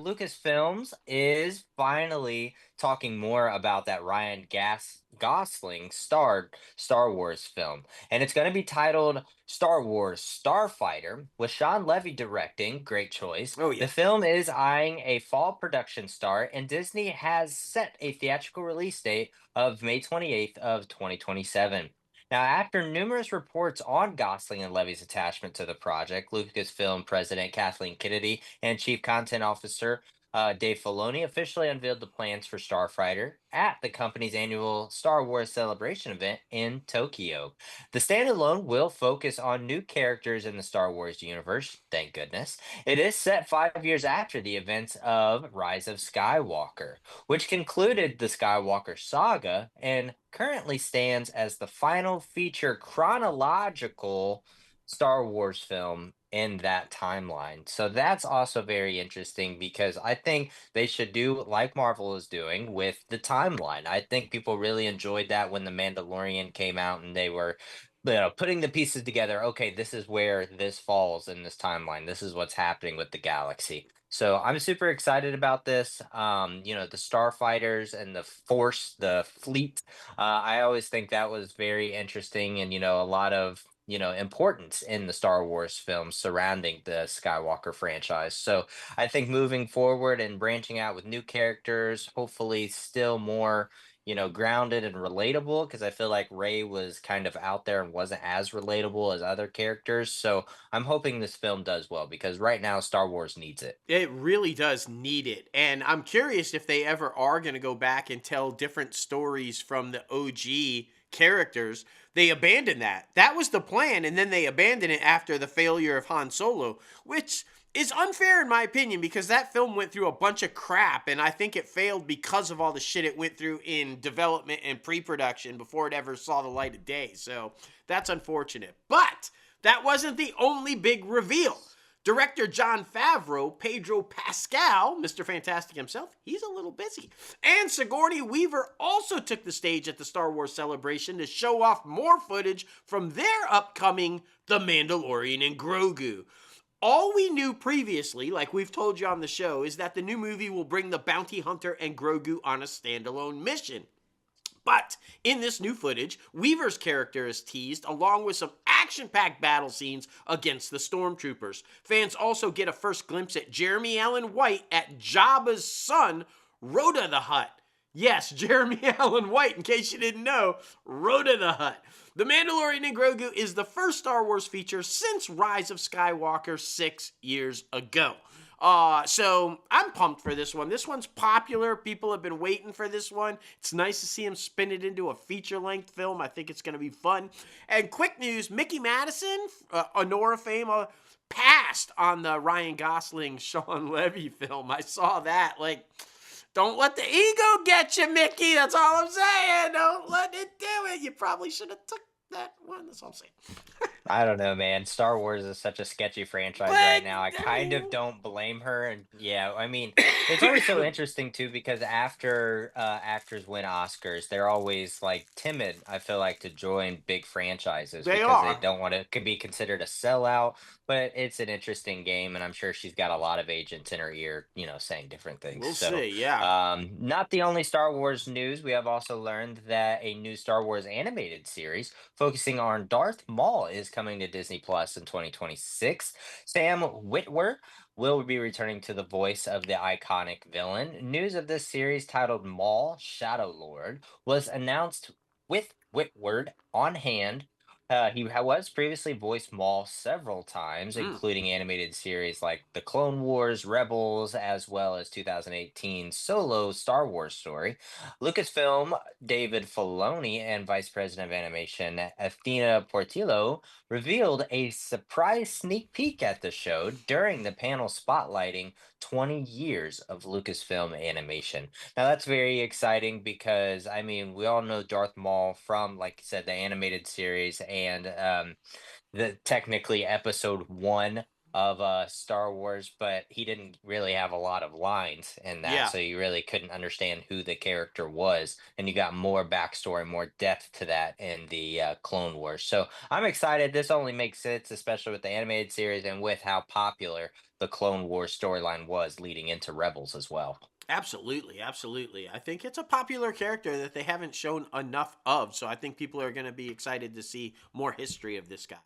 Lucasfilms is finally talking more about that Gosling starred Star Wars film, and it's going to be titled Star Wars Starfighter, with Sean Levy directing. Great choice. Oh The yeah. film is eyeing a fall production start, and Disney has set a theatrical release date of May 28th of 2027. Now, after numerous reports on Gosling and Levy's attachment to the project, Lucasfilm President Kathleen Kennedy and Chief Content Officer Dave Filoni officially unveiled the plans for Starfighter at the company's annual Star Wars celebration event in Tokyo. The standalone will focus on new characters in the Star Wars universe, thank goodness. It is set 5 years after the events of Rise of Skywalker, which concluded the Skywalker saga and currently stands as the final feature chronological Star Wars film in that timeline. So that's also very interesting because I think they should do like Marvel is doing with the timeline. I think people really enjoyed that when The Mandalorian came out and they were putting the pieces together. Okay, this is where this falls in this timeline. This is what's happening with the galaxy. So I'm super excited about this. The starfighters and the force, the fleet. I always think that was very interesting, and a lot of importance in the Star Wars films surrounding the Skywalker franchise. So I think moving forward and branching out with new characters, hopefully still more grounded and relatable, because I feel like Ray was kind of out there and wasn't as relatable as other characters. So I'm hoping this film does well because right now Star Wars needs it. It really does need it. And I'm curious if they ever are going to go back and tell different stories from the OG characters. They abandoned that. That was the plan. And then they abandoned it after the failure of Han Solo, which is unfair in my opinion because that film went through a bunch of crap. And I think it failed because of all the shit it went through in development and pre production before it ever saw the light of day. So that's unfortunate. But that wasn't the only big reveal. Director Jon Favreau, Pedro Pascal, Mr. Fantastic himself, he's a little busy. And Sigourney Weaver also took the stage at the Star Wars celebration to show off more footage from their upcoming The Mandalorian and Grogu. All we knew previously, like we've told you on the show, is that the new movie will bring the bounty hunter and Grogu on a standalone mission. But in this new footage, Weaver's character is teased along with some action-packed battle scenes against the stormtroopers. Fans also get a first glimpse at Jeremy Allen White at Jabba's son, Rhoda the Hutt. Yes, Jeremy Allen White, in case you didn't know, Rhoda the Hutt. The Mandalorian and Grogu is the first Star Wars feature since Rise of Skywalker 6 years ago. So I'm pumped for this one. This one's popular. People have been waiting for this one. It's nice to see him spin it into a feature-length film. I think it's going to be fun. And quick news, Mickey Madison, Honora fame, passed on the Ryan Gosling, Sean Levy film. I saw that. Like, don't let the ego get you, Mickey. That's all I'm saying. Don't let it do it. You probably should have took that one. That's all I'm saying. I don't know, man. Star Wars is such a sketchy franchise right But now. I kind of don't blame her. And yeah, I mean, it's always so interesting too because after actors win Oscars, they're always like timid, I feel like, to join big franchises they because they are. don't want to could be considered a sellout. But it's an interesting game, and I'm sure she's got a lot of agents in her ear, saying different things. We'll So see. Yeah. not the only Star Wars news. We have also learned that a new Star Wars animated series focusing on Darth Maul is coming to Disney Plus in 2026. Sam Witwer will be returning to the voice of the iconic villain. News of this series, titled Maul Shadow Lord, was announced with Whitward on hand. Was previously voiced Maul several times, Mm. including animated series like The Clone Wars, Rebels, as well as 2018 solo Star Wars story. Lucasfilm David Filoni and Vice President of Animation Athena Portillo revealed a surprise sneak peek at the show during the panel spotlighting 20 years of Lucasfilm animation. Now that's very exciting because I mean we all know Darth Maul from, like you said, the animated series and the technically episode one of Star Wars, but he didn't really have a lot of lines in that, Yeah. so you really couldn't understand who the character was, and you got more backstory, more depth to that in the Clone Wars. So I'm excited. This only makes sense, especially with the animated series and with how popular the Clone Wars storyline was leading into Rebels as well. Absolutely, absolutely. I think it's a popular character that they haven't shown enough of, so I think people are going to be excited to see more history of this guy.